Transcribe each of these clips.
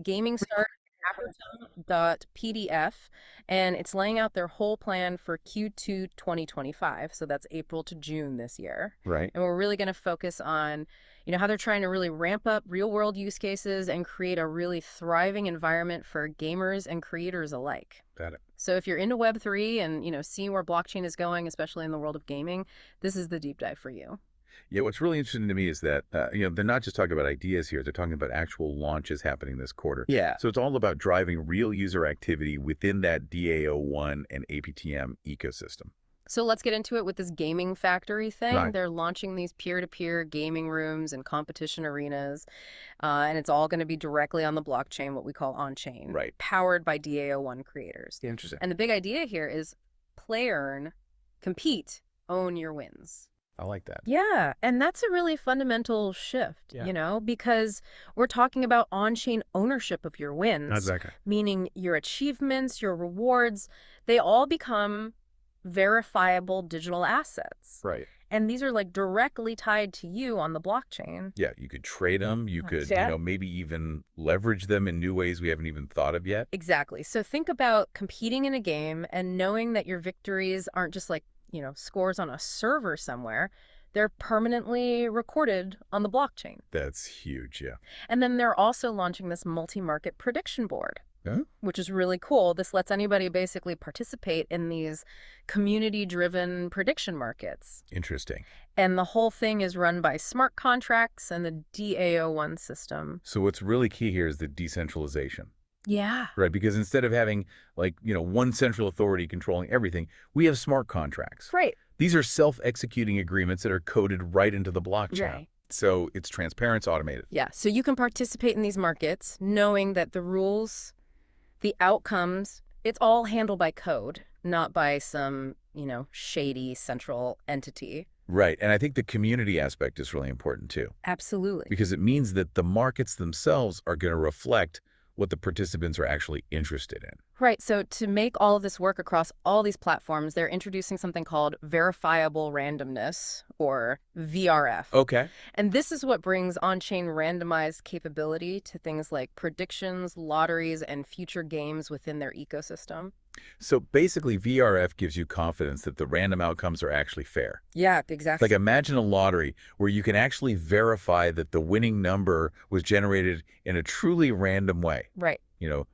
Gaming Start Apertum.pdf, and it's laying out their whole plan for Q2 2025. So that's April to June this year. Right. And we're really going to focus on, how they're trying to really ramp up real world use cases and create a really thriving environment for gamers and creators alike. Got it. So if you're into Web3 and, seeing where blockchain is going, especially in the world of gaming, this is the deep dive for you. Yeah, what's really interesting to me is that, they're not just talking about ideas here, they're talking about actual launches happening this quarter. Yeah. So it's all about driving real user activity within that DAO1 and APTM ecosystem. So let's get into it with this gaming factory thing. Right. They're launching these peer-to-peer gaming rooms and competition arenas, and it's all going to be directly on the blockchain, what we call on-chain, Right. powered by DAO1 creators. Interesting. And the big idea here is play earn, compete, own your wins. I like that. Yeah, and that's a really fundamental shift, Yeah. because we're talking about on-chain ownership of your wins, Exactly. meaning your achievements, your rewards, they all become verifiable digital assets. Right. And these are like directly tied to you on the blockchain. Yeah, you could trade them. You could, Yeah. maybe even leverage them in new ways we haven't even thought of yet. Exactly. So think about competing in a game and knowing that your victories aren't just like, scores on a server somewhere. They're permanently recorded on the blockchain. That's huge. Yeah. And then they're also launching this multi-market prediction board, Huh? which is really cool. This lets anybody basically participate in these community-driven prediction markets. Interesting. And the whole thing is run by smart contracts and the DAO1 system. So what's really key here is the decentralization. Yeah. Right, because instead of having one central authority controlling everything, we have smart contracts. Right. These are self-executing agreements that are coded right into the blockchain. Right. So it's transparent, it's automated. Yeah. So you can participate in these markets knowing that the rules, the outcomes, it's all handled by code, not by some, shady central entity. Right, and I think the community aspect is really important too, Absolutely. because it means that the markets themselves are going to reflect what the participants are actually interested in. Right. So to make all of this work across all these platforms, they're introducing something called verifiable randomness, or VRF. Okay. And this is what brings on-chain randomized capability to things like predictions, lotteries, and future games within their ecosystem. So basically, VRF gives you confidence that the random outcomes are actually fair. Yeah, Like exactly. imagine a lottery where you can actually verify that the winning number was generated in a truly random way. Right.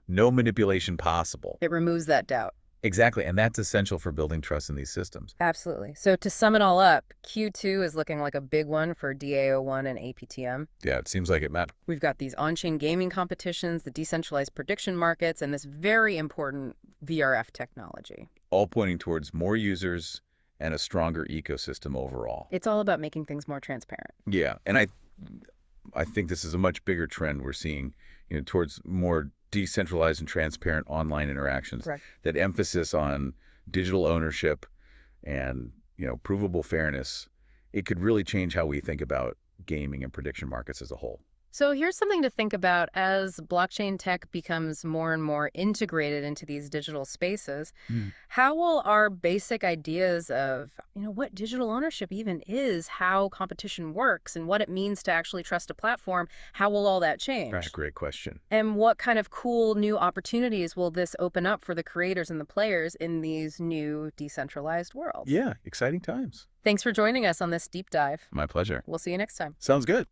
No manipulation possible. It removes that doubt. Exactly, and that's essential for building trust in these systems. Absolutely. So to sum it all up, Q2 is looking like a big one for DAO1 and APTM. Yeah, it seems like it, Matt. We've got these on-chain gaming competitions, the decentralized prediction markets, and this very important VRF technology. All pointing towards more users and a stronger ecosystem overall. It's all about making things more transparent. Yeah, and I think this is a much bigger trend we're seeing, towards more decentralized and transparent online interactions. Correct. That emphasis on digital ownership and, provable fairness, it could really change how we think about gaming and prediction markets as a whole. So here's something to think about as blockchain tech becomes more and more integrated into these digital spaces. Mm. How will our basic ideas of, what digital ownership even is, how competition works, and what it means to actually trust a platform, how will all that change? Right, great question. And what kind of cool new opportunities will this open up for the creators and the players in these new decentralized worlds? Yeah, exciting times. Thanks for joining us on this deep dive. My pleasure. We'll see you next time. Sounds good.